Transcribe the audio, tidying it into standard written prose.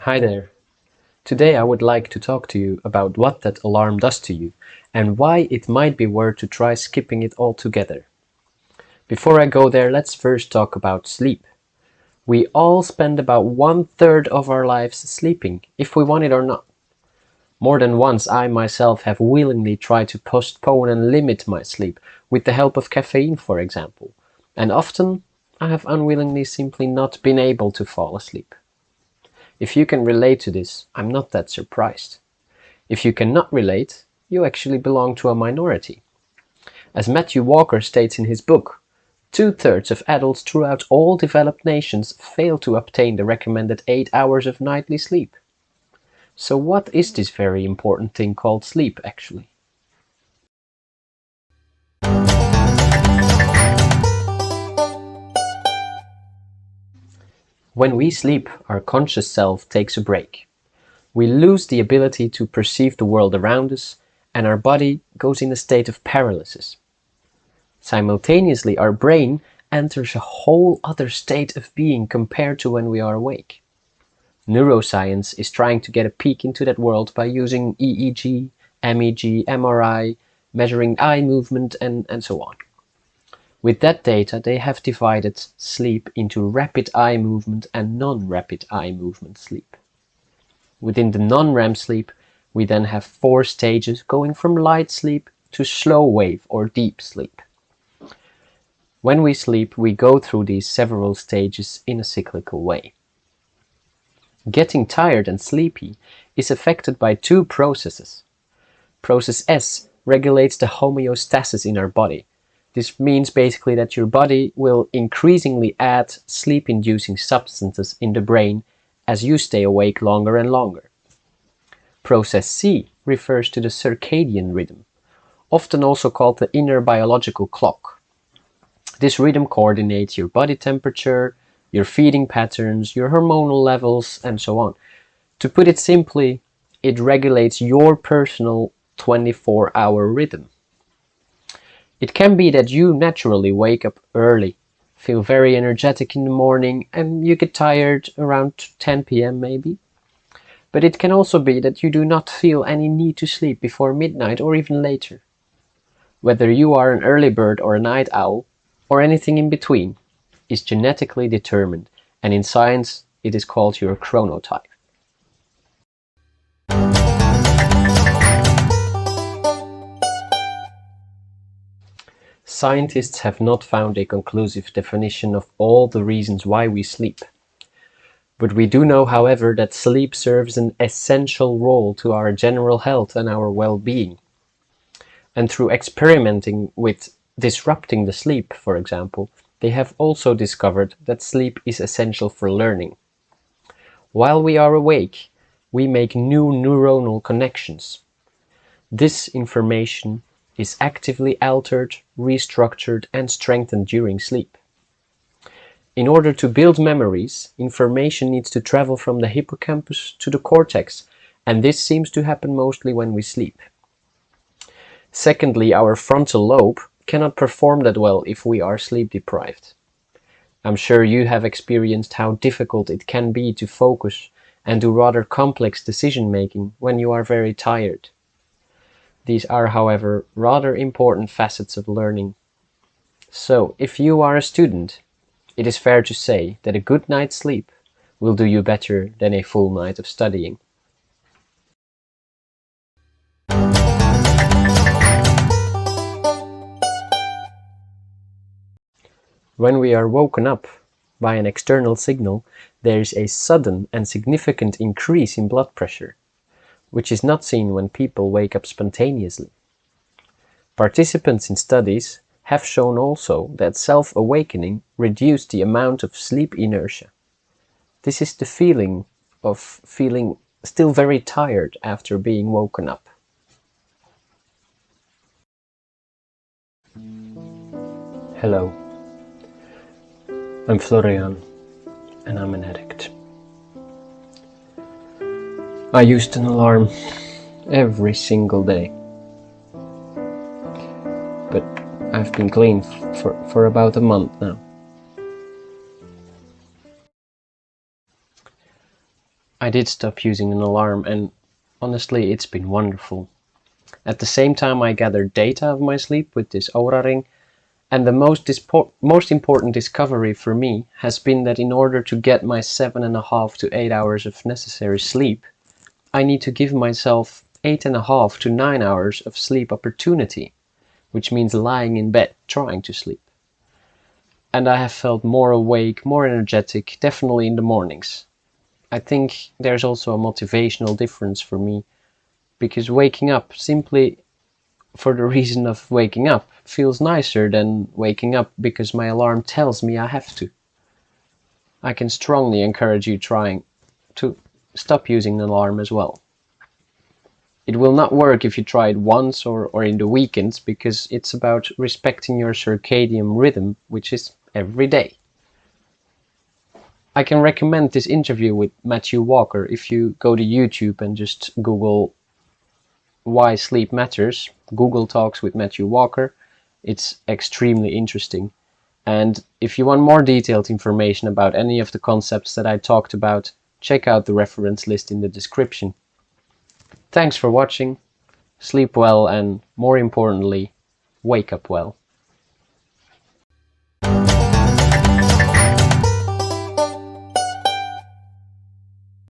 Hi there. Today I would like to talk to you about what that alarm does to you and why it might be worth to try skipping it altogether. Before I go there, let's first talk about sleep. We all spend about 1/3 of our lives sleeping, if we want it or not. More than once I myself have willingly tried to postpone and limit my sleep, with the help of caffeine for example, and often I have unwillingly simply not been able to fall asleep. If you can relate to this, I'm not that surprised. If you cannot relate, you actually belong to a minority. As Matthew Walker states in his book, 2/3 of adults throughout all developed nations fail to obtain the recommended 8 hours of nightly sleep. So what is this very important thing called sleep actually? When we sleep, our conscious self takes a break. We lose the ability to perceive the world around us, and our body goes in a state of paralysis. Simultaneously, our brain enters a whole other state of being compared to when we are awake. Neuroscience is trying to get a peek into that world by using EEG, MEG, MRI, measuring eye movement, and so on. With that data, they have divided sleep into rapid eye movement and non-rapid eye movement sleep. Within the non-REM sleep, we then have 4 stages going from light sleep to slow wave or deep sleep. When we sleep, we go through these several stages in a cyclical way. Getting tired and sleepy is affected by 2 processes. Process S regulates the homeostasis in our body. This means basically that your body will increasingly add sleep-inducing substances in the brain as you stay awake longer and longer. Process C refers to the circadian rhythm, often also called the inner biological clock. This rhythm coordinates your body temperature, your feeding patterns, your hormonal levels, and so on. To put it simply, it regulates your personal 24-hour rhythm. It can be that you naturally wake up early, feel very energetic in the morning, and you get tired around 10 p.m. maybe. But it can also be that you do not feel any need to sleep before midnight or even later. Whether you are an early bird or a night owl, or anything in between, is genetically determined, and in science it is called your chronotype. Scientists have not found a conclusive definition of all the reasons why we sleep. But we do know, however, that sleep serves an essential role to our general health and our well-being. And through experimenting with disrupting the sleep, for example, they have also discovered that sleep is essential for learning. While we are awake, we make new neuronal connections. This information is actively altered, restructured, and strengthened during sleep. In order to build memories, information needs to travel from the hippocampus to the cortex, and this seems to happen mostly when we sleep. Secondly, our frontal lobe cannot perform that well if we are sleep deprived. I'm sure you have experienced how difficult it can be to focus and do rather complex decision making when you are very tired. These are, however, rather important facets of learning. So, if you are a student, it is fair to say that a good night's sleep will do you better than a full night of studying. When we are woken up by an external signal, there is a sudden and significant increase in blood pressure, which is not seen when people wake up spontaneously. Participants in studies have shown also that self-awakening reduced the amount of sleep inertia. This is the feeling of feeling still very tired after being woken up. Hello, I'm Florian, and I'm an addict. I used an alarm every single day, but I've been clean for about a month now. I I did stop using an alarm, and honestly it's been wonderful. At the same time I gathered data of my sleep with this Oura ring, and the most important discovery for me has been that in order to get my 7.5 to 8 hours of necessary sleep, I need to give myself 8.5 to 9 hours of sleep opportunity, which means lying in bed trying to sleep. And I have felt more awake, more energetic, definitely in the mornings. I think there's also a motivational difference for me, because waking up simply for the reason of waking up feels nicer than waking up because my alarm tells me I have to. I can strongly encourage you trying to stop using an alarm as well. It will not work if you try it once or in the weekends, because it's about respecting your circadian rhythm, which is every day. I can recommend this interview with Matthew Walker if you go to YouTube and just Google Why Sleep Matters, Google Talks with Matthew Walker. It's extremely interesting. And if you want more detailed information about any of the concepts that I talked about, check out the reference list in the description. Thanks for watching, sleep well, and more importantly, wake up well.